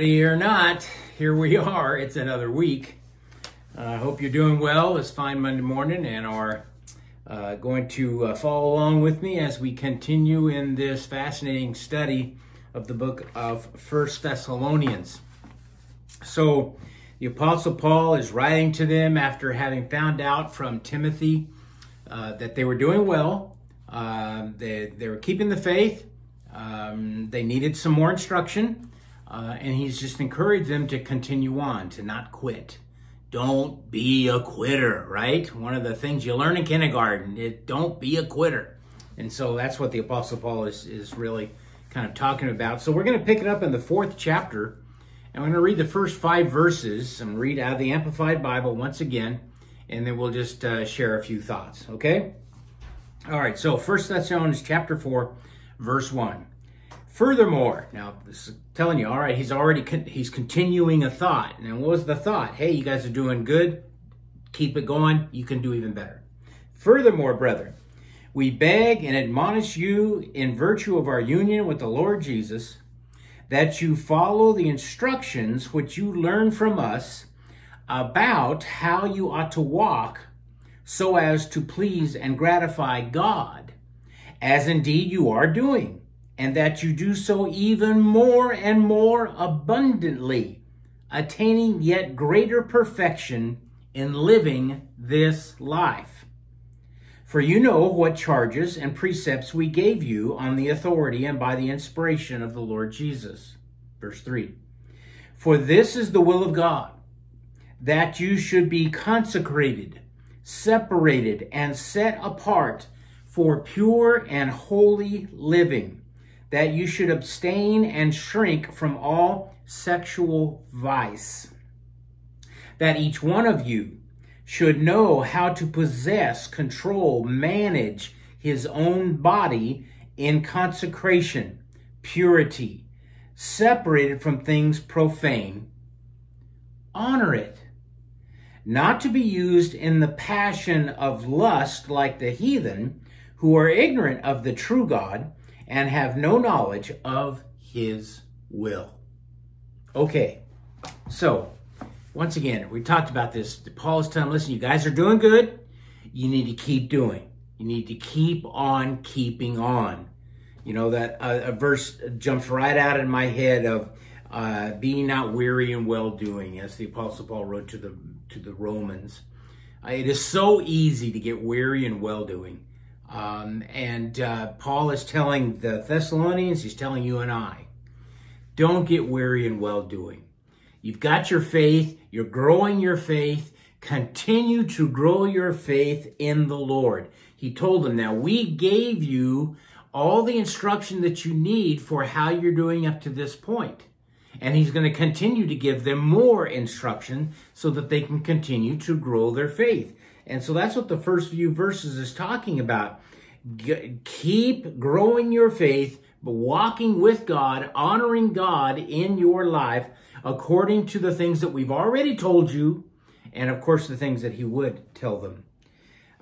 Ready or not, here we are. It's another week. I hope you're doing well. It's fine Monday morning and are going to follow along with me as we continue in this fascinating study of the book of 1 Thessalonians. So the Apostle Paul is writing to them after having found out from Timothy that they were doing well. They were keeping the faith. They needed some more instruction. And he's just encouraged them to continue on, to not quit. Don't be a quitter, right? One of the things you learn in kindergarten is don't be a quitter. And so that's what the Apostle Paul is really kind of talking about. So we're going to pick it up in the 4th chapter. And I'm going to read the first 5 verses. I'm going to read out of the Amplified Bible once again. And then we'll just share a few thoughts, okay? All right, so 1 Thessalonians chapter 4, verse 1. Furthermore, now this is telling you, all right, he's continuing a thought. And what was the thought? Hey, you guys are doing good. Keep it going. You can do even better. Furthermore, brethren, we beg and admonish you in virtue of our union with the Lord Jesus, that you follow the instructions which you learn from us about how you ought to walk so as to please and gratify God, as indeed you are doing, and that you do so even more and more abundantly, attaining yet greater perfection in living this life. For you know what charges and precepts we gave you on the authority and by the inspiration of the Lord Jesus. Verse 3. For this is the will of God, that you should be consecrated, separated, and set apart for pure and holy living, that you should abstain and shrink from all sexual vice, that each one of you should know how to possess, control, manage his own body in consecration, purity, separated from things profane. Honor it, not to be used in the passion of lust like the heathen, who are ignorant of the true God, and have no knowledge of his will. Okay, so once again, we talked about this. Paul is telling them, listen, you guys are doing good. You need to keep doing. You need to keep on keeping on. You know, that a verse jumps right out in my head of being not weary in well-doing, as the Apostle Paul wrote to the Romans. It is so easy to get weary in well-doing. Paul is telling the Thessalonians, he's telling you and I, don't get weary in well-doing. You've got your faith, you're growing your faith, continue to grow your faith in the Lord. He told them, now we gave you all the instruction that you need for how you're doing up to this point. And he's going to continue to give them more instruction so that they can continue to grow their faith. And so that's what the first few verses is talking about. Keep growing your faith, but walking with God, honoring God in your life according to the things that we've already told you, and of course the things that he would tell them.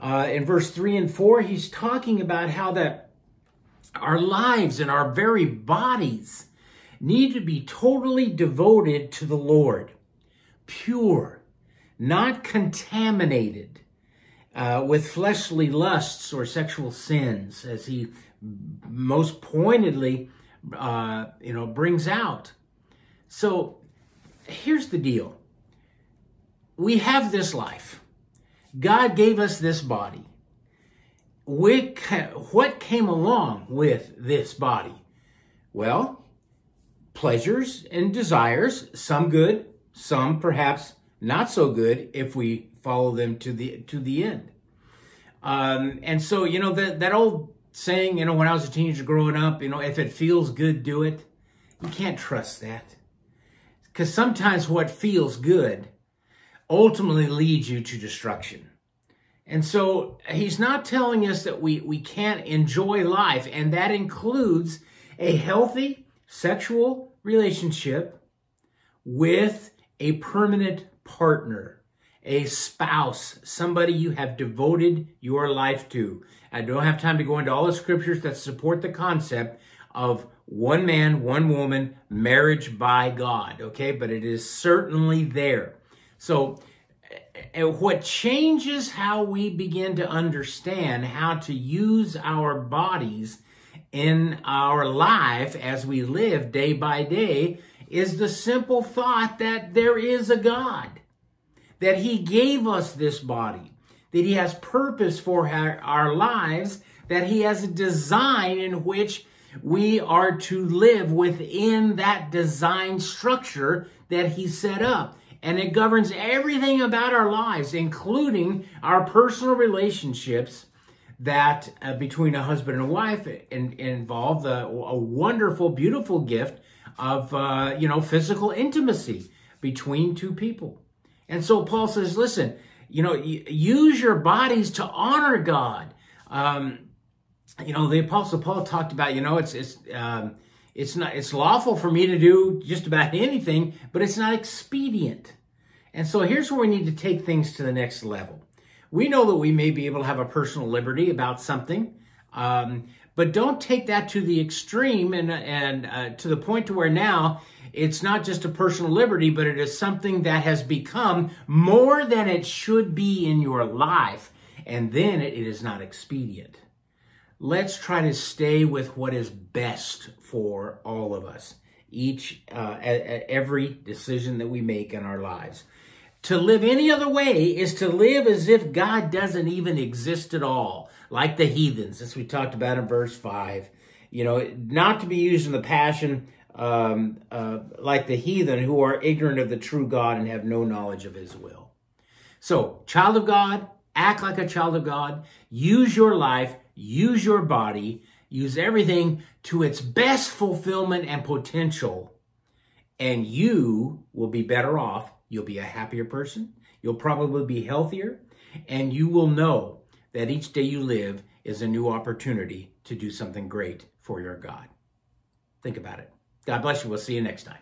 In verse 3 and 4, he's talking about how that our lives and our very bodies need to be totally devoted to the Lord, pure, not contaminated with fleshly lusts or sexual sins, as he most pointedly, brings out. So here's the deal. We have this life. God gave us this body. What came along with this body? Well, pleasures and desires, some good, some perhaps not so good if we follow them to the end. And so, that old saying, when I was a teenager growing up, if it feels good, do it. You can't trust that. Because sometimes what feels good ultimately leads you to destruction. And so he's not telling us that we can't enjoy life, and that includes a healthy sexual relationship with a permanent partner, a spouse, somebody you have devoted your life to. I don't have time to go into all the scriptures that support the concept. of one man, one woman, marriage by God, okay? But it is certainly there. So what changes how we begin to understand how to use our bodies in our life as we live day by day is the simple thought that there is a God, that he gave us this body, that he has purpose for our lives, that he has a design in which we are to live within that design structure that he set up. And it governs everything about our lives, including our personal relationships that between a husband and wife involve a wonderful, beautiful gift of, physical intimacy between two people. And so Paul says, listen, use your bodies to honor God. The Apostle Paul talked about, it's lawful for me to do just about anything, but it's not expedient. And so here's where we need to take things to the next level. We know that we may be able to have a personal liberty about something, but don't take that to the extreme and to the point to where now it's not just a personal liberty, but it is something that has become more than it should be in your life, and then it is not expedient. Let's try to stay with what is best for all of us, every decision that we make in our lives. To live any other way is to live as if God doesn't even exist at all, like the heathens, as we talked about in verse 5. Not to be used in the passion like the heathen who are ignorant of the true God and have no knowledge of his will. So, child of God, act like a child of God. Use your life, use your body, use everything to its best fulfillment and potential, and you will be better off. You'll be a happier person. You'll probably be healthier, and you will know that each day you live is a new opportunity to do something great for your God. Think about it. God bless you. We'll see you next time.